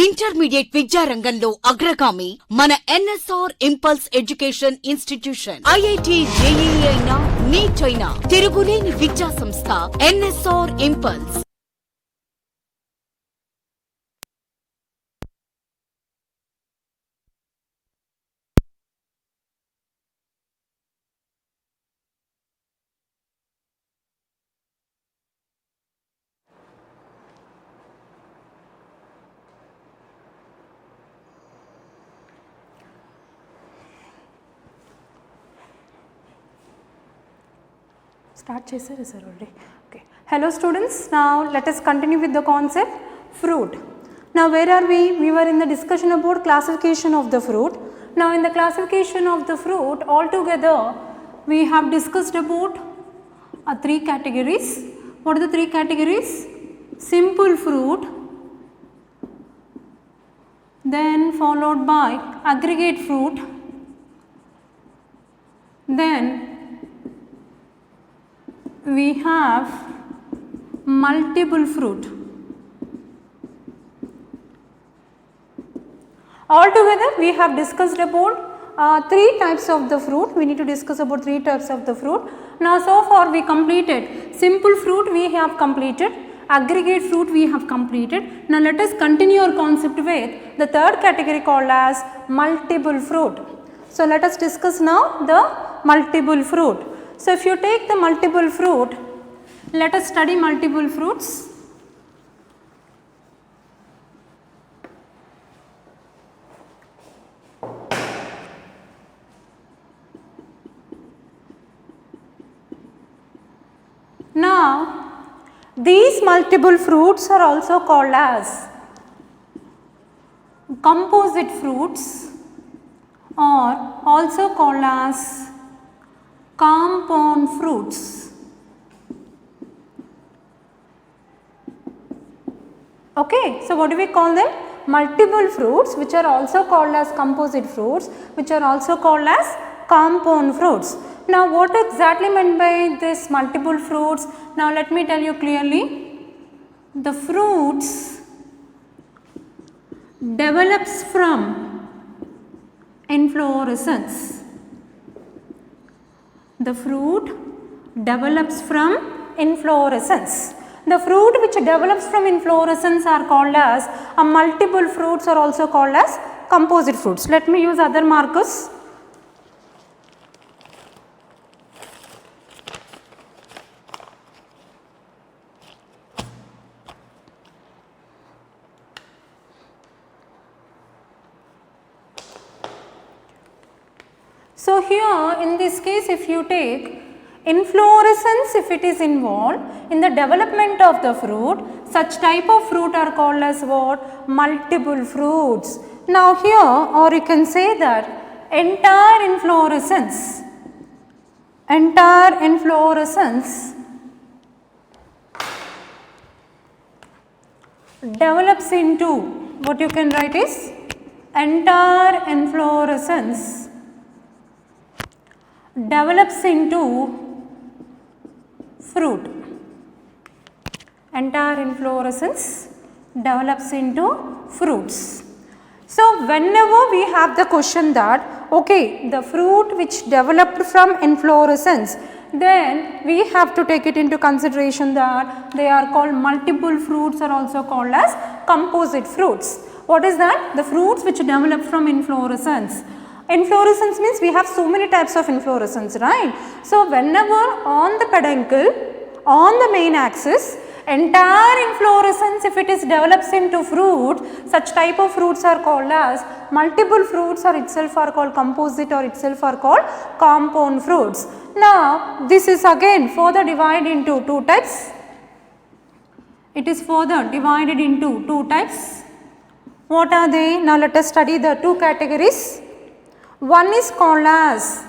Intermediate విద్యారంగంలో అగ్రగామి మన NSR impulse education institution. IIT, JEE అయినా, నీట్ అయినా తిరుగులేని విద్యా సంస్థ ఎన్ఎస్ఆర్ ఇంపల్స్. Start చేశారు sir already. Okay. Hello students, now let us continue with the concept fruit. Now where are we? We were in the discussion about classification of the fruit. Now in the classification of the fruit altogether we have discussed about three categories. What are the three categories? Simple fruit, then followed by aggregate fruit, then we have multiple fruit. Altogether we have discussed about three types of the fruit. We need to discuss about three types of the fruit. Now so far we completed simple fruit, we have completed aggregate fruit, we have completed. Now let us continue our concept with the third category called as multiple fruit. So let us discuss now the multiple fruit. So if you take the multiple fruit, let us study multiple fruits. Now these multiple fruits are also called as composite fruits or also called as compound fruits. Okay, so what do we call them? Multiple fruits which are also called as composite fruits, which are also called as compound fruits. Now what exactly meant by this multiple fruits? Now let me tell you clearly. The fruits develops from inflorescence. The fruit develops from inflorescence. The fruit which develops from inflorescence are called as multiple fruits, are also called as composite fruits. Let me use other markers. So here in this case if you take inflorescence, if it is involved in the development of the fruit, such type of fruit are called as what? Multiple fruits. Now here, or you can say that entire inflorescence develops into, what you can write is entire inflorescence develops into fruit. Entire inflorescence develops into fruits. So whenever we have the question that okay, the fruit which developed from inflorescence, then we have to take it into consideration that they are called multiple fruits, are also called as composite fruits. What is that? The fruits which develop from inflorescence. Inflorescence means we have so many types of inflorescence, right? So whenever on the peduncle, on the main axis, entire inflorescence if it is develops into fruit, such type of fruits are called as multiple fruits, or itself are called composite, or itself are called compound fruits. Now this is again further divided into two types. It is further divided into two types. What are they? Now let us study the two categories. One is called as,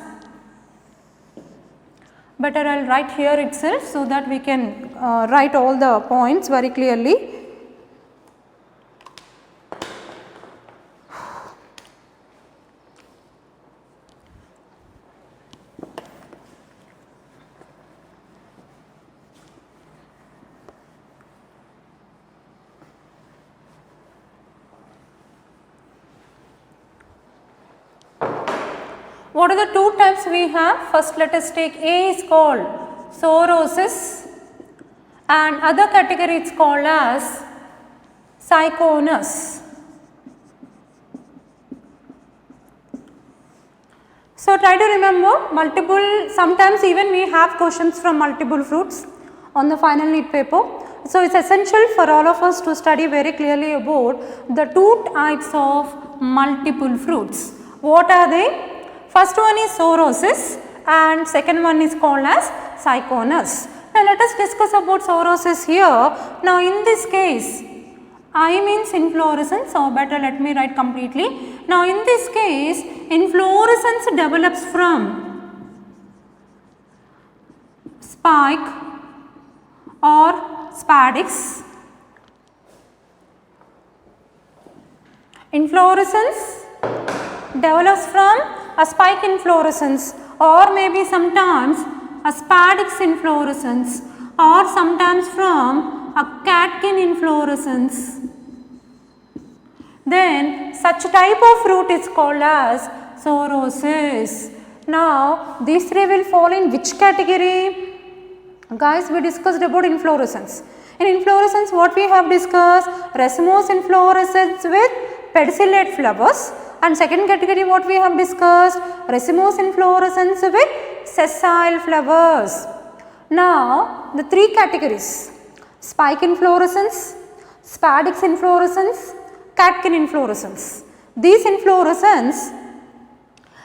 better I will write here itself so that we can write all the points very clearly. What are the two types we have? First let us take A is called Sorosis and other category it's called as Syconus. So try to remember multiple, sometimes even we have questions from multiple fruits on the final NEET paper. So it's essential for all of us to study very clearly about the two types of multiple fruits. What are they? First one is Sorosis and second one is called as Syconus. Now let us discuss about Sorosis here. Now in this case, I means inflorescence, so better let me write completely. Now in this case, inflorescence develops from spike or spadix. Inflorescence develops from a spike inflorescence or maybe sometimes a spadix inflorescence or sometimes from a catkin inflorescence. Then such type of fruit is called as Sorosis. Now these three will fall in which category? Guys, we discussed about inflorescence. In inflorescence what we have discussed? Racemose inflorescence with pedicellate flowers. And second category what we have discussed? Racemose inflorescence with sessile flowers. Now the three categories: spike inflorescence, spadix inflorescence, catkin inflorescence.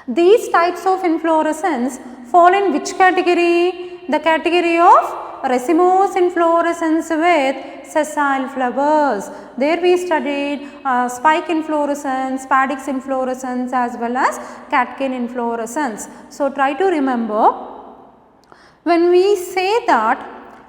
These types of inflorescence fall in which category? The category of racemose inflorescence with sessile flowers. There we studied spike inflorescence, spadix inflorescence as well as catkin inflorescence. So try to remember, when we say that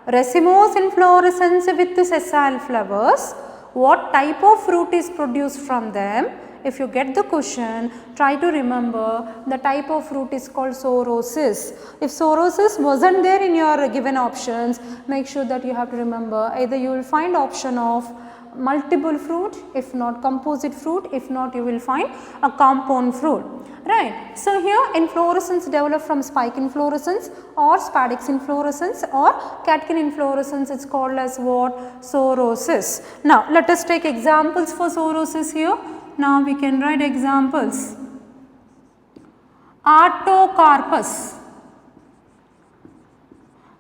racemose inflorescence with sessile flowers, what type of fruit is produced from them? If you get the question, try to remember the type of fruit is called Sorosis. If Sorosis wasn't there in your given options, make sure that you have to remember either you will find option of multiple fruit, if not composite fruit, if not you will find a compound fruit. Right. So here inflorescence develop from spike inflorescence or spadix inflorescence or catkin inflorescence, it's called as what? Sorosis. Now let us take examples for Sorosis here. Now we can write examples. Artocarpus,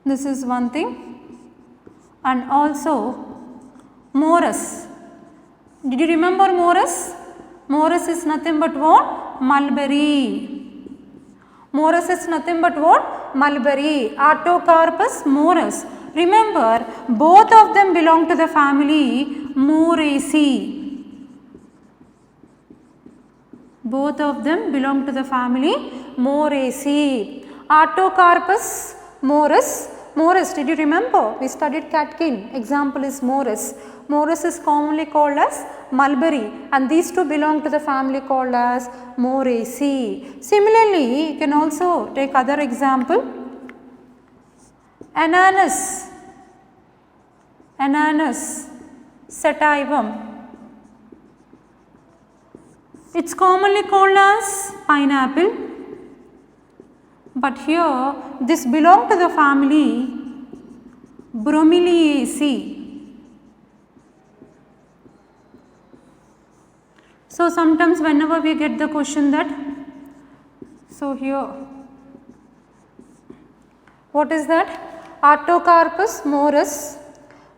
this is one thing, and also Morus. Did you remember Morus? Morus is nothing but what? Mulberry. Morus is nothing but what? Mulberry. Artocarpus, Morus. Remember, both of them belong to the family Moraceae. Both of them belong to the family Moraceae. Artocarpus, Morus. Morus, did you remember? We studied catkin. Example is Morus. Morus is commonly called as mulberry and these two belong to the family called as Moraceae. Similarly, you can also take other example. Ananus. Ananus sativum. It's commonly called as pineapple, but here this belongs to the family Bromeliaceae. So sometimes whenever we get the question that, so here what is that? Artocarpus, Morus.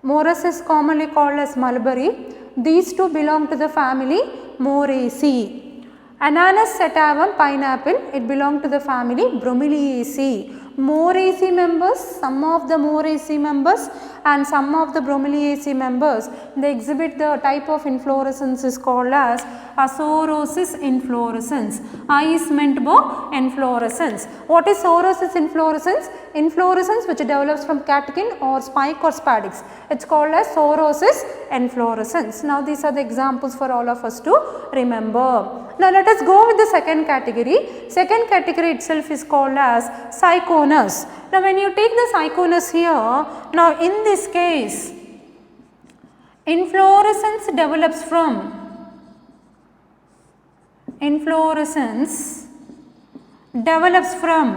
Morus is commonly called as mulberry. These two belong to the family Moraceae. Ananas sativum, pineapple, it belongs to the family Bromeliaceae. Moraceae members, some of the Moraceae members and some of the Bromeliaceae members, they exhibit the type of inflorescence is called as Sorosis inflorescence. I is meant by inflorescence. What is Sorosis inflorescence? Inflorescence which develops from catkin or spike or spadix. It is called as Sorosis inflorescence. Now these are the examples for all of us to remember. Now let us go with the second category. Second category itself is called as Syconus. Now when you take the Syconus here, now in this case, inflorescence develops develops from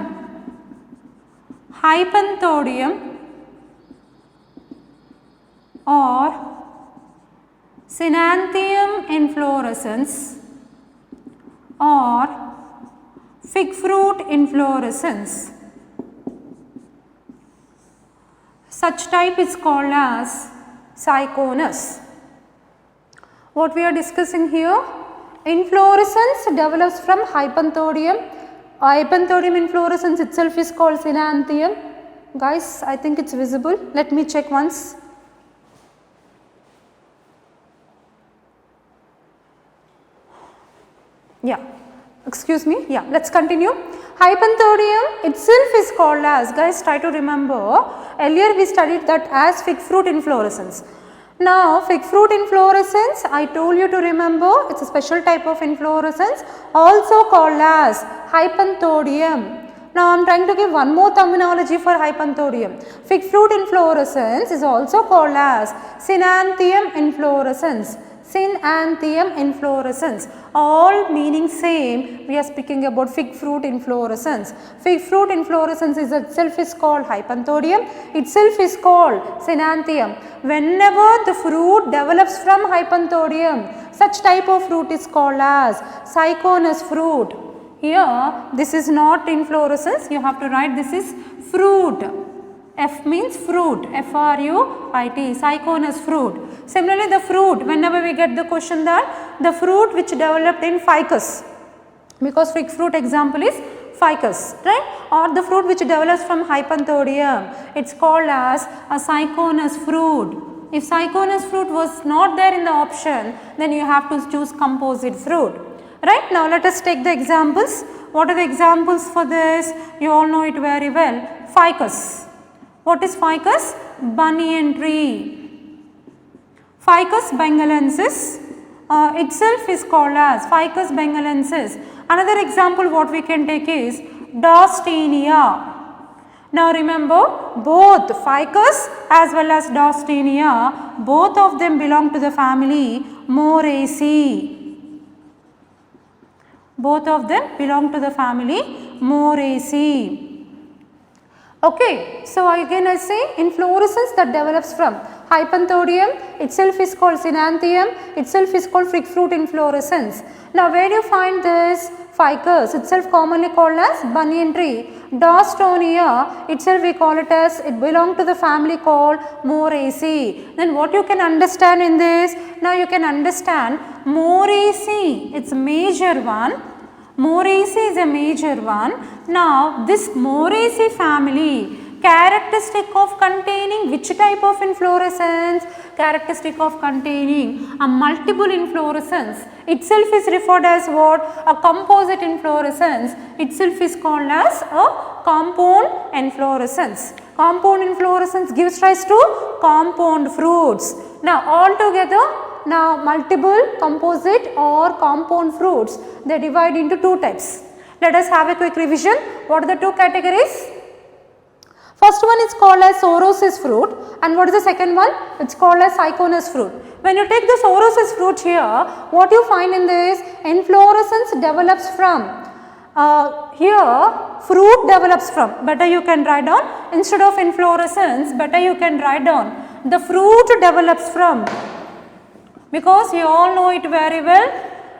hypanthodium or Cynanthium inflorescence or fig fruit inflorescence. Such type is called as Cyconus. What we are discussing here, inflorescence develops from hypanthodium. Hypanthodium inflorescence itself is called Cynanthium. Guys, I think it's visible. Let me check once. Yeah, excuse me. Yeah, let's continue. Hypanthodium itself is called as, guys, try to remember, earlier we studied that as fig fruit inflorescence. Now, fig fruit inflorescence, I told you to remember, it's a special type of inflorescence, also called as hypanthodium. Now, I am trying to give one more terminology for hypanthodium. Fig fruit inflorescence is also called as Cynanthium inflorescence. Cynanthium inflorescence, all meaning same. We are speaking about fig fruit inflorescence. Fig fruit inflorescence is itself is called hypanthodium, itself is called Cynanthium. Whenever the fruit develops from hypanthodium, such type of fruit is called as Cyconus fruit. Here this is not inflorescence, you have to write this is fruit. F means fruit, F-R-U-I-T, Cyconus fruit. Similarly, the fruit, whenever we get the question that the fruit which developed in ficus, because fig fruit example is ficus, right? Or the fruit which develops from hypanthodium, it's called as a Cyconus fruit. If Cyconus fruit was not there in the option, then you have to choose composite fruit. Right? Now, let us take the examples. What are the examples for this? You all know it very well. Ficus. What is ficus? Banyan tree. Ficus bengalensis itself is called as Ficus bengalensis. Another example what we can take is Dostenia. Now remember, both ficus as well as Dostenia, both of them belong to the family Moraceae. Both of them belong to the family Moraceae. Okay, so again I say inflorescence that develops from hypanthodium itself is called Cynanthium, itself is called fig fruit inflorescence. Now where do you find this? Ficus itself commonly called as banyan tree. Dostonia itself we call it as, it belongs to the family called Moraceae. Then what you can understand in this? Now you can understand Moraceae, it's a major one. Moraceae is a major one. Now this Moraceae family, characteristic of containing which type of inflorescence? Characteristic of containing a multiple inflorescence. Itself is referred as what? A composite inflorescence. Itself is called as a compound inflorescence. Compound inflorescence gives rise to compound fruits. Now all together, now multiple composite or compound fruits, they divide into two types. Let us have a quick revision. What are the two categories? First one is called as Sorosis fruit, and what is the second one? It's called as Cyconus fruit. When you take the Sorosis fruit here, what you find in this? Inflorescence develops from. Here fruit develops from. Better you can write down, instead of inflorescence, better you can write down the fruit develops from. Because you all know it very well,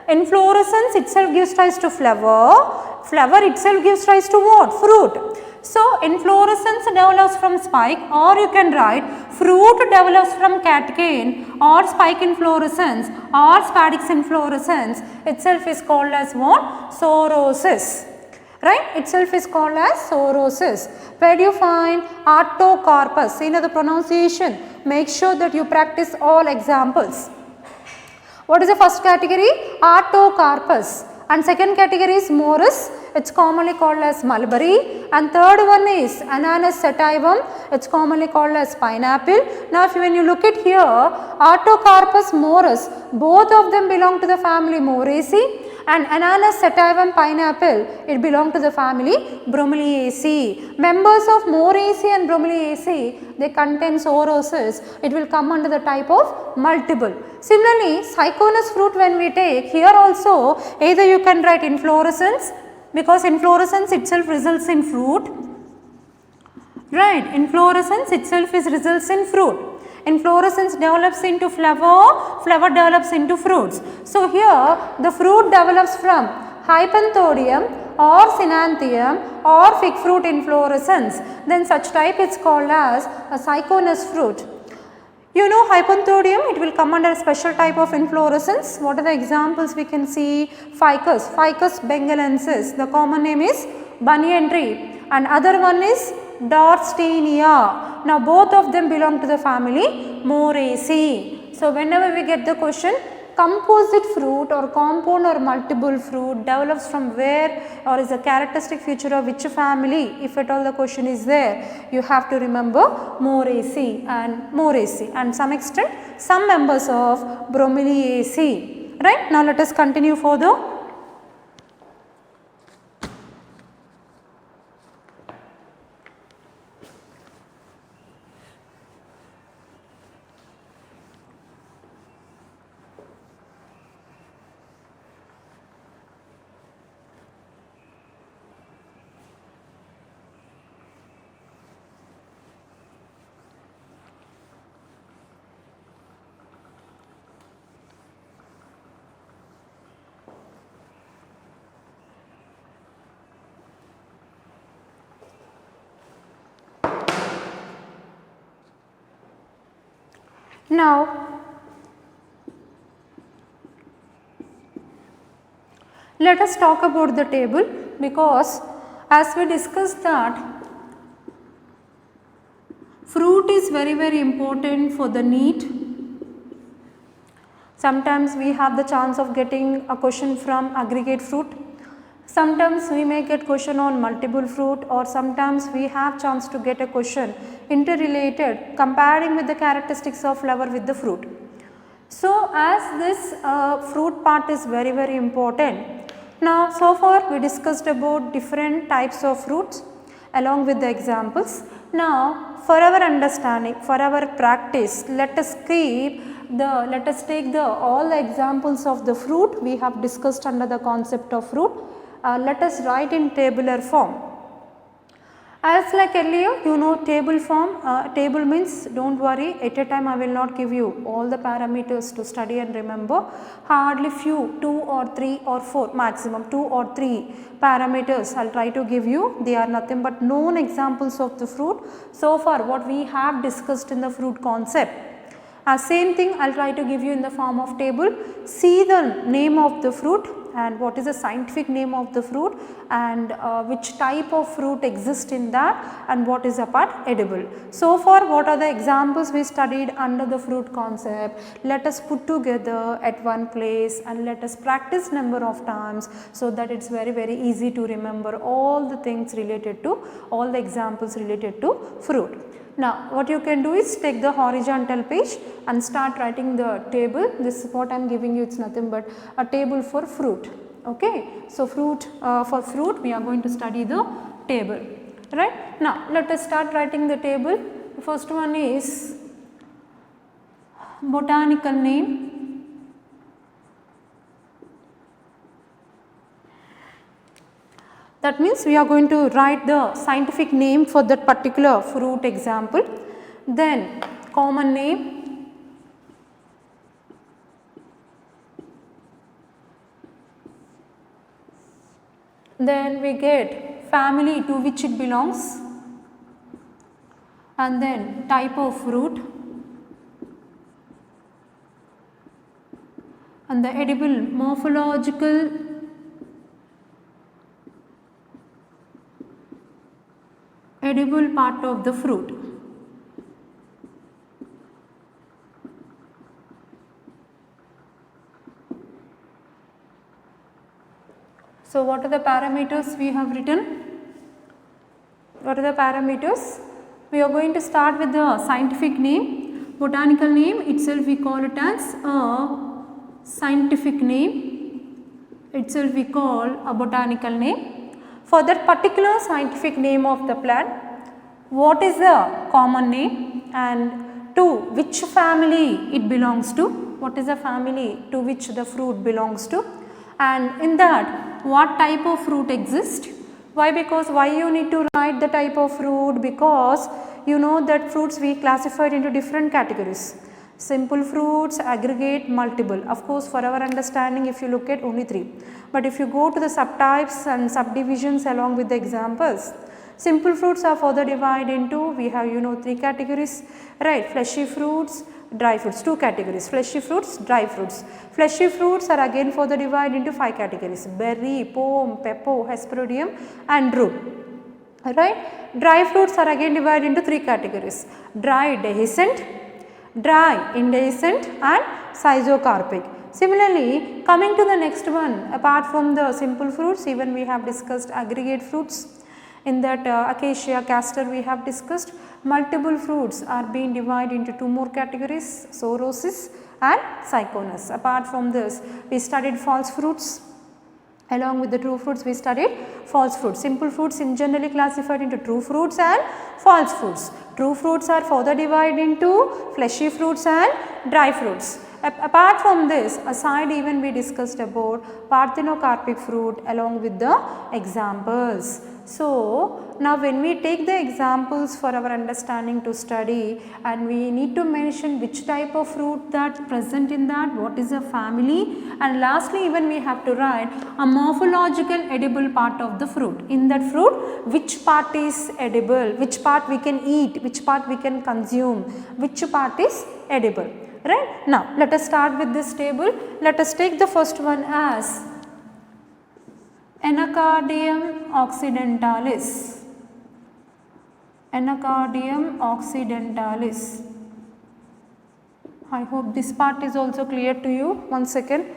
inflorescence itself gives rise to flower, flower itself gives rise to what? Fruit. So, inflorescence develops from spike, or you can write fruit develops from catkin or spike inflorescence or spadix inflorescence, itself is called as what? Sorosis. Right? Itself is called as Sorosis. Where do you find? Artocarpus. See now the pronunciation. Make sure that you practice all examples. What is the first category? Artocarpus. And second category is Morus. It's commonly called as mulberry. And third one is Ananas sativum. It's commonly called as pineapple. Now when you look at here, Artocarpus morus, both of them belong to the family Moraceae. And Ananas sativum pineapple, it belongs to the family Bromeliaceae. Members of Moraceae and Bromeliaceae, they contain Sorosis. It will come under the type of multiple. Similarly, Cyconus fruit when we take, here also either you can write inflorescence because inflorescence itself results in fruit, right? Inflorescence itself results in fruit. Inflorescence develops into flower, flower develops into fruits. So here the fruit develops from Hypanthodium or Cynanthium or fig fruit inflorescence, then such type is called as a cyconus fruit. You know Hypanthodium, it will come under a special type of inflorescence. What are the examples we can see? Ficus, Ficus bengalensis, the common name is banyan tree, and other one is Dorstenia. Now both of them belong to the family Moraceae. So whenever we get the question, composite fruit or compound or multiple fruit develops from where or is a characteristic feature of which family, if at all the question is there, you have to remember Moraceae and some extent some members of Bromeliaceae, right. Now let us continue further. Now let us talk about the table, because as we discussed that fruit is very important for the NEET. Sometimes we have the chance of getting a question from aggregate fruit. Sometimes we may get question on multiple fruit, or sometimes we have chance to get a question interrelated comparing with the characteristics of flower with the fruit. So as this fruit part is very important. Now so far we discussed about different types of fruits along with the examples. Now for our understanding, for our practice, let us take all the examples of the fruit we have discussed under the concept of fruit. Let us write in tabular form. As like earlier, you know table form, table means do not worry, at a time I will not give you all the parameters to study and remember, hardly few 2 or 3 or 4 maximum 2 or 3 parameters I will try to give you. They are nothing but known examples of the fruit. So far what we have discussed in the fruit concept. Same thing I will try to give you in the form of table. See the name of the fruit and what is the scientific name of the fruit, and which type of fruit exists in that, and what is a part edible. So far what are the examples we studied under the fruit concept. Let us put together at one place and let us practice number of times, so that it is very easy to remember all the things related to, all the examples related to fruit. Now what you can do is take the horizontal page and start writing the table. This is what I am giving you, it is nothing but a table for fruit. Okay. So fruit, for fruit we are going to study the table, right. Now let us start writing the table. The first one is botanical name. That means we are going to write the scientific name for that particular fruit example, then common name, then we get family to which it belongs, and then type of fruit, and the edible morphological part of the fruit. So what are the parameters we have written? What are the parameters? We are going to start with the scientific name. Botanical name itself we call it as a scientific name. Itself we call a botanical name. For that particular scientific name of the plant, what is the common name, and to which family it belongs to, what is the family to which the fruit belongs to, and in that what type of fruit exists? Why? Because why you need to write the type of fruit? Because you know that fruits we classified into different categories. Simple fruits, aggregate, multiple. Of course, for our understanding, if you look at only 3. But if you go to the subtypes and subdivisions along with the examples, simple fruits are further divided into, we have 3 categories, right? Fleshy fruits, dry fruits, 2 categories, fleshy fruits, dry fruits. Fleshy fruits are again further divided into 5 categories, berry, pome, pepo, hesperidum and drupe. Right? Dry fruits are again divided into 3 categories, dry dehiscent, dry indehiscent and schizocarpic. Similarly, coming to the next one, apart from the simple fruits, even we have discussed aggregate fruits. In that acacia, castor we have discussed. Multiple fruits are being divided into 2 more categories, sorosis and syconus. Apart from this, we studied false fruits. Along with the true fruits, we studied false fruits. Simple fruits in generally classified into true fruits and false fruits. True fruits are further divided into fleshy fruits and dry fruits. Apart from this, aside even we discussed about parthenocarpic fruit along with the examples. So, now when we take the examples for our understanding to study, and we need to mention which type of fruit that present in that, what is a family, and lastly even we have to write a morphological edible part of the fruit. In that fruit, which part is edible, which part we can eat, which part we can consume, which part is edible. Right. Now, let us start with this table. Let us take the first one as Anacardium occidentalis. Anacardium occidentalis. I hope this part is also clear to you. One second.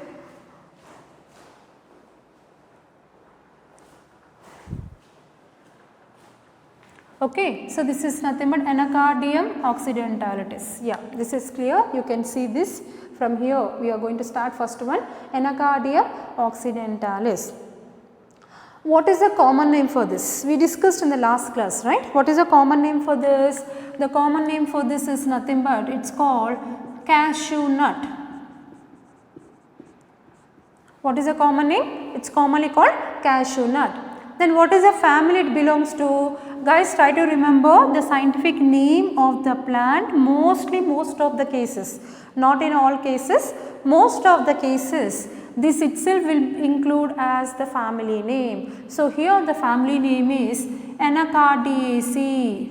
Okay, so this is nothing but Anacardium occidentalis. Yeah, this is clear. You can see this from here. We are going to start first one, Anacardium occidentalis. What is the common name for this? We discussed in the last class, right? What is the common name for this? The common name for this is nothing but it's called cashew nut. What is the common name? It's commonly called cashew nut. Then what is the family it belongs to? Guys, try to remember the scientific name of the plant. Most of the cases, not in all cases, most of the cases, this itself will include as the family name. So, here the family name is Anacardiaceae.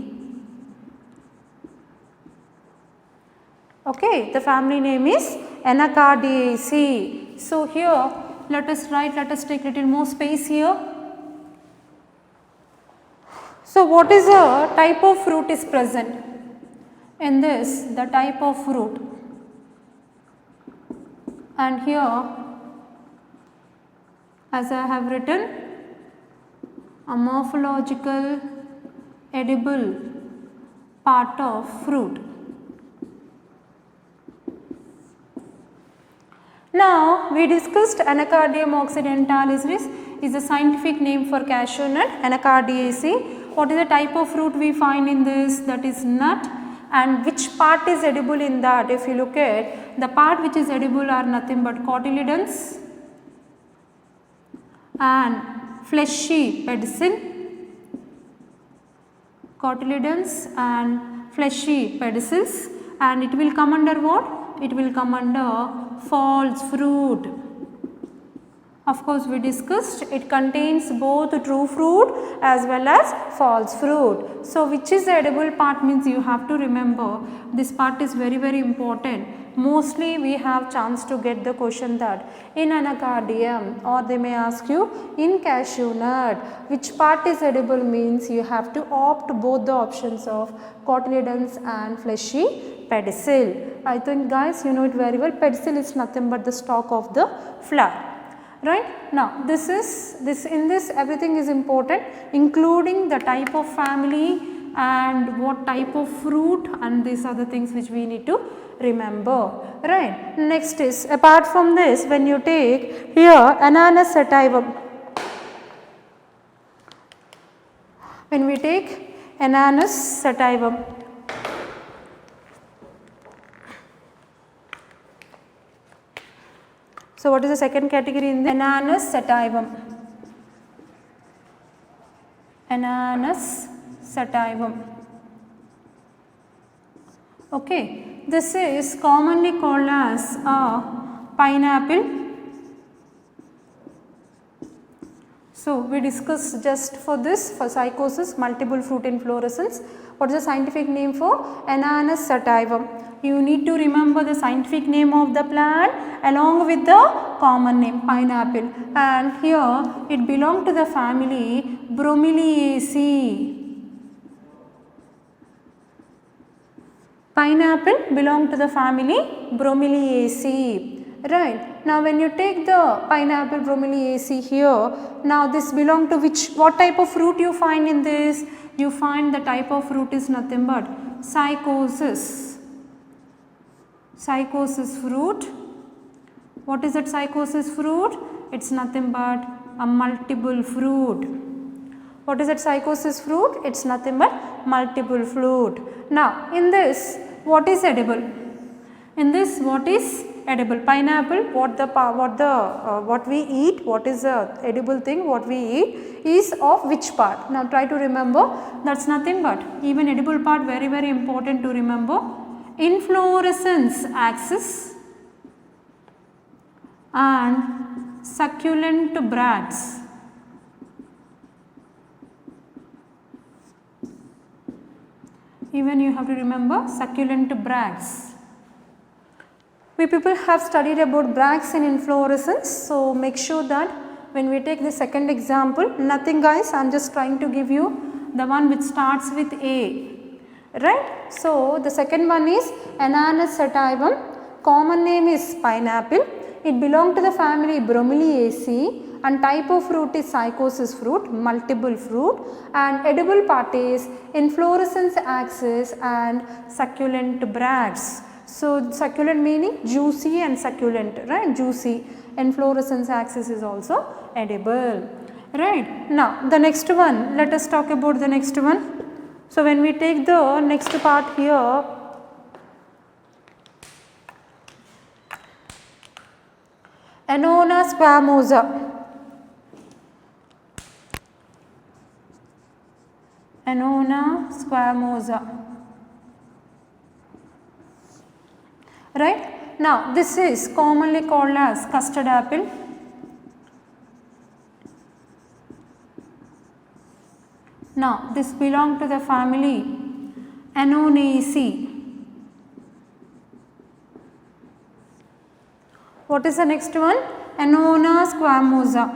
Okay, the family name is Anacardiaceae. So, here let us take little more space here. So, what is the type of fruit is present? In this, the type of fruit, and here as I have written, a morphological edible part of fruit. Now, we discussed Anacardium occidentalis is a scientific name for cashew nut, Anacardiaceae. What is the type of fruit we find in this? That is nut, and which part is edible in that? If you look at the part which is edible are nothing but cotyledons and fleshy pedicel, cotyledons and fleshy pedicels, and it will come under what? It will come under false fruit. Of course, we discussed it contains both true fruit as well as false fruit. So, which is the edible part means you have to remember this part is very important. Mostly we have chance to get the question that in Anacardium, or they may ask you in cashew nut, which part is edible means you have to opt both the options of cotyledons and fleshy pedicel. I think guys you know it very well. Pedicel is nothing but the stalk of the flower. Right. Now, in this everything is important, including the type of family and what type of fruit, and these are the things which we need to remember. Right. Next is, apart from this, when you take here Ananas sativum, when we take Ananas sativum, So what is the second category in the Ananus sativum? Ananus sativum. Okay, this is commonly called as a pineapple. So we discussed just for this, for psychosis, multiple fruit inflorescence. What is the scientific name for Ananus sativum? You need to remember the scientific name of the plant along with the common name, pineapple. And here it belongs to the family Bromeliaceae. Pineapple belong to the family Bromeliaceae. Right. Now when you take the pineapple Bromeliaceae here, now this belong to what type of fruit you find in this? You find the type of fruit is nothing but psychosis. Psychosis fruit. What is that psychosis fruit? It's nothing but a multiple fruit. What is that psychosis fruit? It's nothing but multiple fruit. Now in this, what is edible? In this, what is edible? Pineapple, what we eat, what is the edible thing what we eat is of which part? Now try to remember, that's nothing but, even edible part very very important to remember, inflorescence axis and succulent bracts. Even you have to remember succulent bracts. We people have studied about bracts and inflorescence. So make sure that when we take the second example, nothing guys, I am just trying to give you the one which starts with A. Right. So the second one is Ananus sativum. Common name is pineapple. It belongs to the family Bromeliaceae and type of fruit is psychosis fruit, multiple fruit, and edible part is inflorescence axis and succulent bracts. So succulent meaning juicy and succulent, right? Juicy. Inflorescence axis is also edible, right? Now the next one, let us talk about the next one. So when we take the next part here, Annona squamosa. Annona squamosa. Right. Now this is commonly called as custard apple. Now this belongs to the family Annonaceae. What is the next one? Annona squamosa.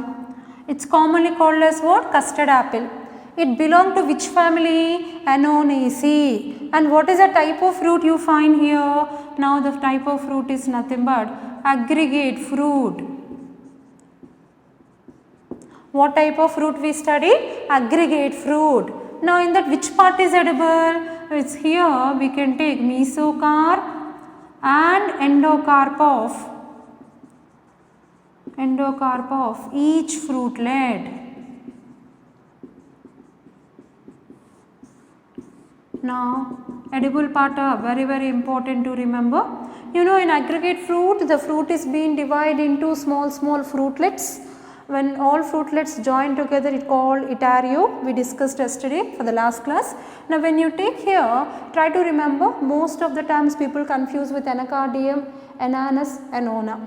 It's commonly called as what? Custard apple. It belongs to which family? Annonaceae. And what is the type of fruit you find here? Now the type of fruit is nothing but aggregate fruit. What type of fruit we study? Aggregate fruit. Now in that which part is edible? It's here we can take mesocarp and endocarp of each fruitlet. Now edible part are very very important to remember. You know in aggregate fruit, the fruit is being divided into small fruitlets. When all fruitlets join together it called itario, we discussed yesterday for the last class. Now when you take here, try to remember, most of the times people confuse with anacardium, ananus, annona.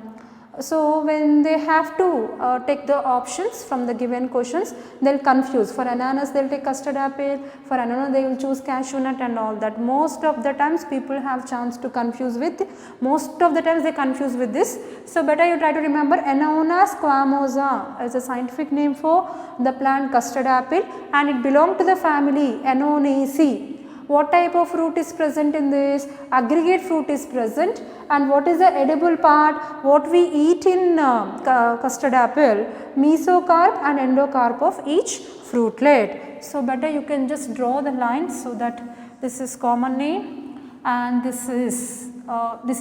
So when they have to take the options from the given questions, they will confuse. For ananas they will take custard apple, for annona they will choose cashew nut and all that. Most of the times people have chance to confuse with, most of the times they confuse with this. So better you try to remember Annona squamosa is a scientific name for the plant custard apple and it belongs to the family Annonaceae. What type of fruit is present in this? Aggregate fruit is present. And what is the edible part? What we eat in custard apple? Mesocarp and endocarp of each fruitlet. So better you can just draw the lines so that this is common name and this is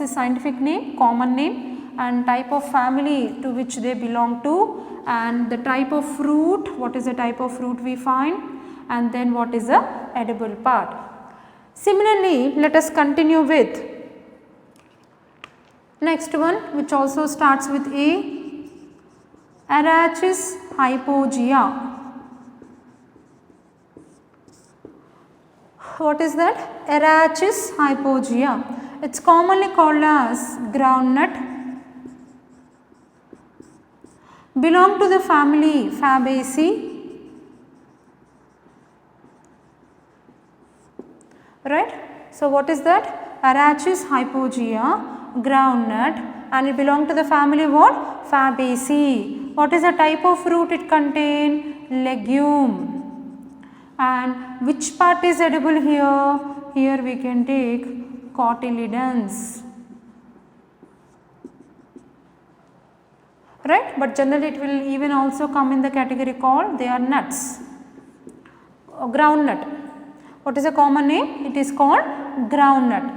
scientific name, common name, and type of family to which they belong to, and the type of fruit, what is the type of fruit we find, and then what is the edible part. Similarly, let us continue with Next one, which also starts with A, Arachis hypogea. What is that? Arachis hypogea. It's commonly called as groundnut. Belong to the family Fabaceae. Right? So what is that? Arachis hypogea, groundnut, and it belongs to the family what? Fabaceae. What is the type of fruit it contains? Legume. And which part is edible here? Here we can take cotyledons. Right? But generally it will even also come in the category called they are nuts. Groundnut. What is a common name? It is called groundnut.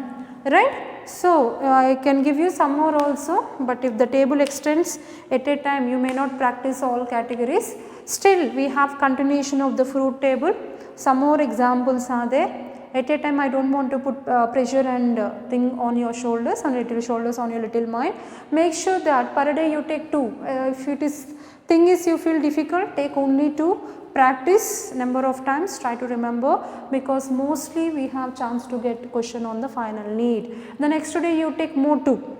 Right? So, I can give you some more also, but if the table extends at a time, you may not practice all categories. Still, we have continuation of the fruit table. Some more examples are there. At a time, I do not want to put pressure and thing on your shoulders and little shoulders on your little mind. Make sure that per day you take 2. If it is thing is you feel difficult, take only 2. Practice number of times, try to remember, because mostly we have chance to get question on the final need. The next day you take more 2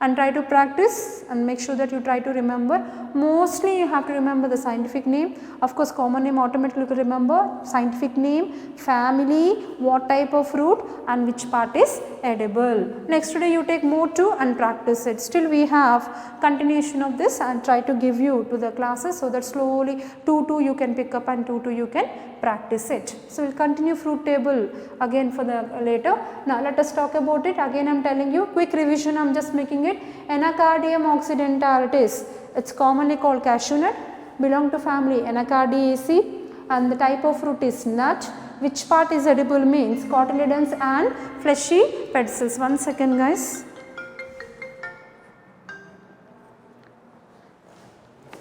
and try to practice and make sure that you try to remember. Mostly you have to remember the scientific name. Of course, common name automatically you remember, scientific name, family, what type of fruit and which part is edible. Next day you take more 2 and practice it. Still we have continuation of this and try to give you to the classes, so that slowly 2 you can pick up and 2 you can practice it. So, we will continue fruit table again for the later. Now, let us talk about it. Again I am telling you, quick revision I am just making it. Anacardium occidentalis, it is commonly called cashew nut, belong to family Anacardiaceae, and the type of fruit is nut. Which part is edible means cotyledons and fleshy pedicels. 1 second guys.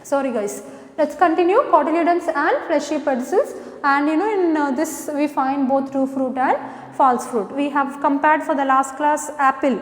Sorry guys. Let us continue cotyledons and fleshy pedicels, and in this we find both true fruit and false fruit. We have compared for the last class apple.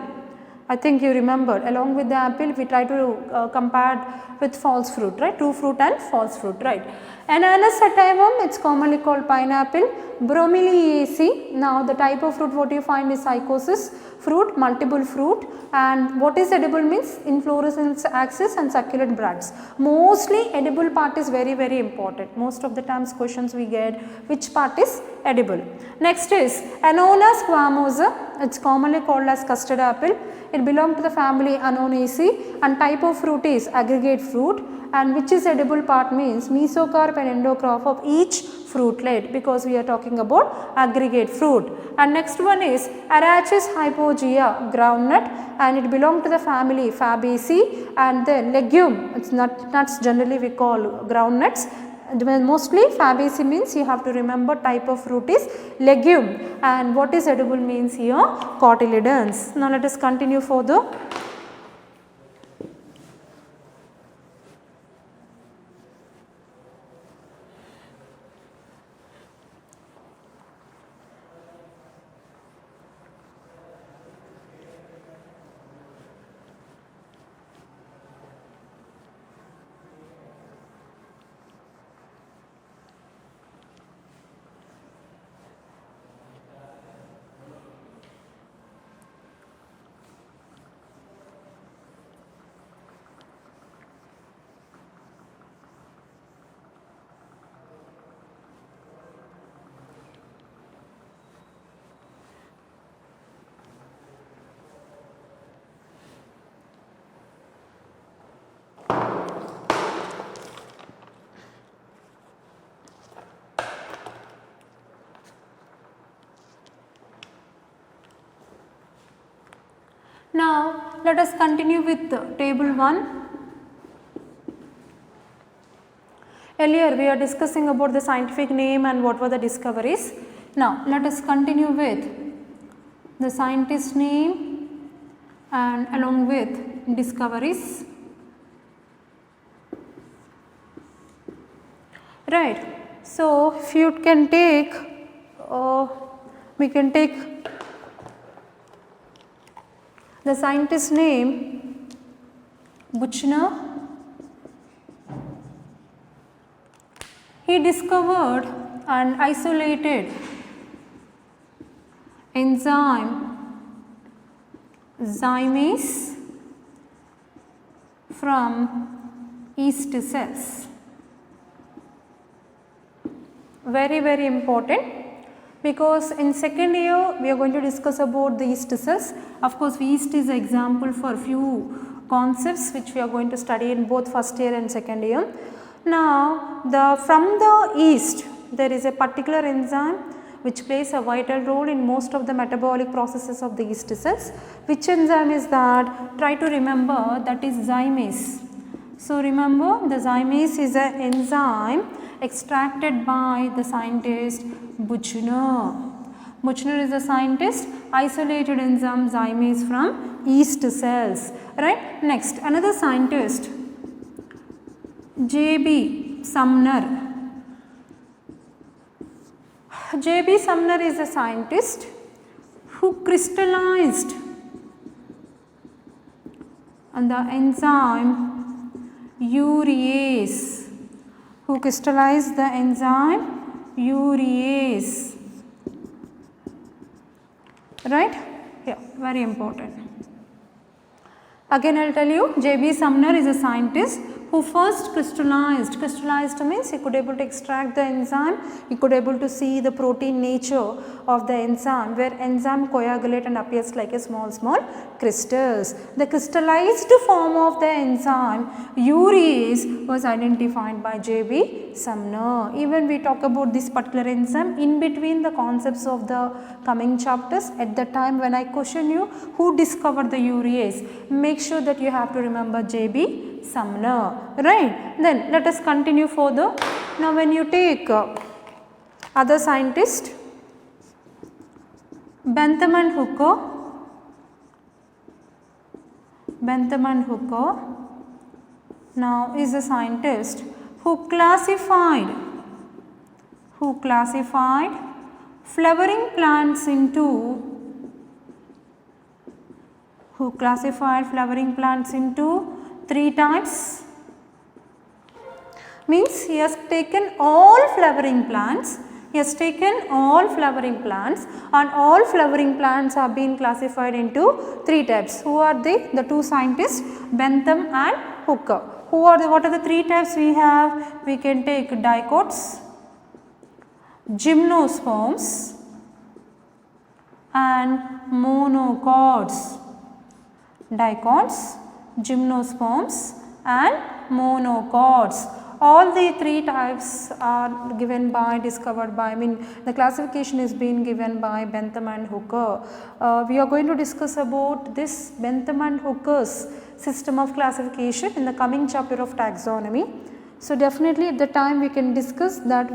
I think you remember, along with the apple we try to compare with false fruit, right? True fruit and false fruit, right? Ananas sativum, it is commonly called pineapple. Bromeliaceae, now the type of fruit what you find is psychosis fruit, multiple fruit, and what is edible means inflorescence axis and succulent bracts. Mostly edible part is very important. Most of the times questions we get which part is edible. Next is Annona squamosa, it is commonly called as custard apple. It belongs to the family Annonaceae and type of fruit is aggregate fruit, and which is edible part means mesocarp and endocarp of each fruitlet, because we are talking about aggregate fruit. And next one is Arachis hypogea, groundnut, and it belongs to the family Fabaceae, and then legume, it is nuts generally we call groundnuts. Mostly Fabaceae means you have to remember type of fruit is legume, and what is edible means here cotyledons. Now let us continue further. Now, let us continue with table 1. Earlier we are discussing about the scientific name and what were the discoveries. Now, let us continue with the scientist name and along with discoveries. Right. So, if you can take, we can take the scientist name Buchner, he discovered and isolated enzyme zymase from yeast cells. Very important, because in second year we are going to discuss about the yeast cells. Of course, yeast is an example for few concepts which we are going to study in both first year and second year. Now, from the yeast there is a particular enzyme which plays a vital role in most of the metabolic processes of the yeast cells. Which enzyme is that? Try to remember, that is zymase. So, remember, the zymase is an enzyme extracted by the scientist Buchner. Buchner is a scientist, isolated enzyme zymase from yeast cells, right. Next, another scientist, J.B. Sumner. J.B. Sumner is a scientist who crystallized the enzyme urease, right. Yeah, very important. Again I will tell you, J.B. Sumner is a scientist who first crystallized means he could able to extract the enzyme, he could able to see the protein nature of the enzyme, where enzyme coagulate and appears like a small crystals. The crystallized form of the enzyme urease was identified by J.B. Sumner. Even we talk about this particular enzyme in between the concepts of the coming chapters. At the time when I question you who discovered the urease, make sure that you have to remember J.B. Sumner, right. Then let us continue further. Now, when you take other scientist, Bentham and Hooker now is a scientist who classified flowering plants into three types. Means he has taken all flowering plants, and all flowering plants have been classified into three types. Who are they? The two scientists, Bentham and Hooker. What are the three types we have? We can take dicots, gymnosperms and monocots. Dicots, gymnosperms and monocots. All the three types are given by, discovered by, the classification is being given by Bentham and Hooker. We are going to discuss about this Bentham and Hooker's system of classification in the coming chapter of taxonomy. So, definitely at the time we can discuss that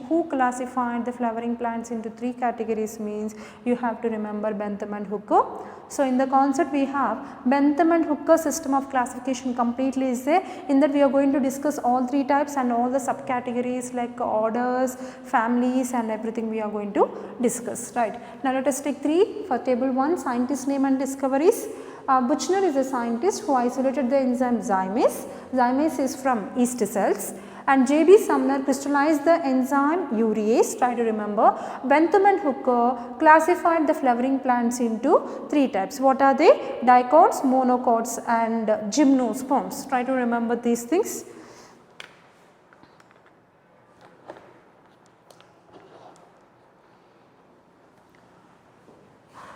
who classified the flowering plants into three categories, means you have to remember Bentham and Hooker. So, in the concept we have Bentham and Hooker system of classification completely is there. In that we are going to discuss all three types and all the subcategories like orders, families and everything we are going to discuss, right. Now, let us take 3 for table 1, scientist name and discoveries. Buchner is a scientist who isolated the enzyme zymase. Zymase is from yeast cells. And J.B. Sumner crystallized the enzyme urease, try to remember. Bentham and Hooker classified the flowering plants into three types. What are they? Dicots, monocots and gymnosperms. Try to remember these things.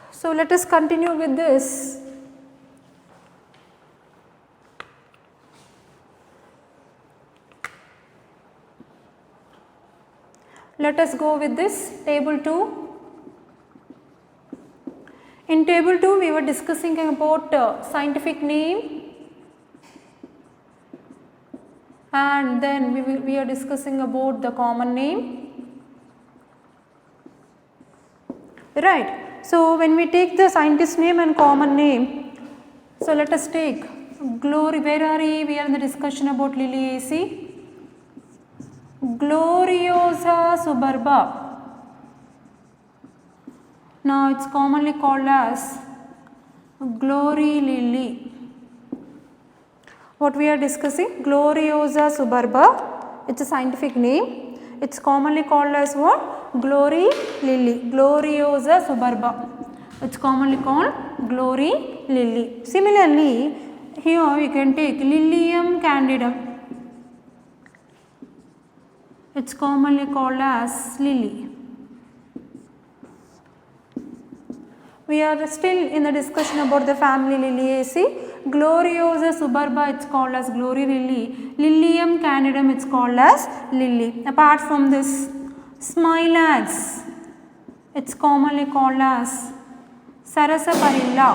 So, let us continue with this. Let us go with this table 2. In table 2 we were discussing about scientific name, and then we are discussing about the common name, right. So, when we take the scientist name and common name, so let us take Glory, where are we are in the discussion about Liliaceae. Gloriosa suburba. Now, it is commonly called as glory lily. What we are discussing? Gloriosa suburba. It's a scientific name. It's commonly called as what? Glory lily. Gloriosa suburba. It's commonly called glory lily. Similarly, here you can take Lilium candidum. It's commonly called as lily. We are still in the discussion about the family Liliaceae. Gloriosa suburba, it's called as glory lily. Lilium candidum, it's called as lily. Apart from this, Smilax, it's commonly called as Sarsaparilla.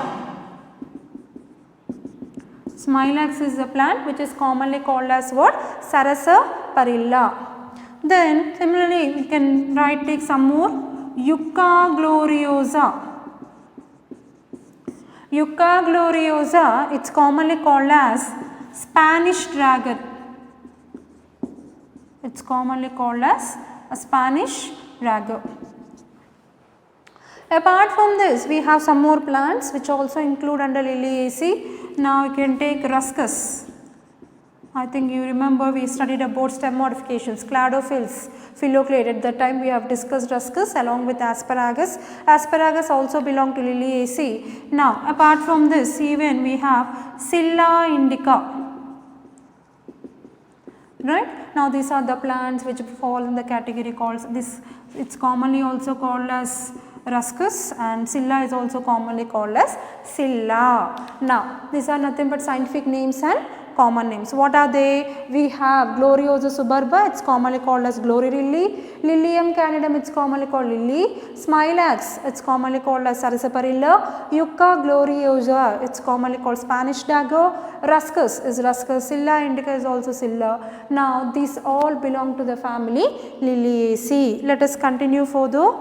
Smilax is a plant which is commonly called as what? Sarsaparilla. Then similarly, we can take some more. Yucca gloriosa. Yucca gloriosa, it's commonly called as Spanish dragon. It's commonly called as a Spanish dragon. Apart from this, we have some more plants which also include under Liliaceae. Now you can take Ruscus. I think you remember we studied about stem modifications, cladophylls, phylloclade. At that time we have discussed Ruscus along with Asparagus. Asparagus also belong to Liliaceae. Now apart from this, even we have Scilla indica. Right? Now these are the plants which fall in the category called this. It's commonly also called as Ruscus, and Scilla is also commonly called as Scilla. Now these are nothing but scientific names and common names. What are they? We have Gloriosa suburba, it's commonly called as glory lily. Lilium candidum, it's commonly called lily. Smilax, it's commonly called as Sarsaparilla. Yucca gloriosa, it's commonly called Spanish dagger. Ruscus is Ruscus. Scilla indica is also Scilla. Now these all belong to the family Liliaceae. Let us continue further.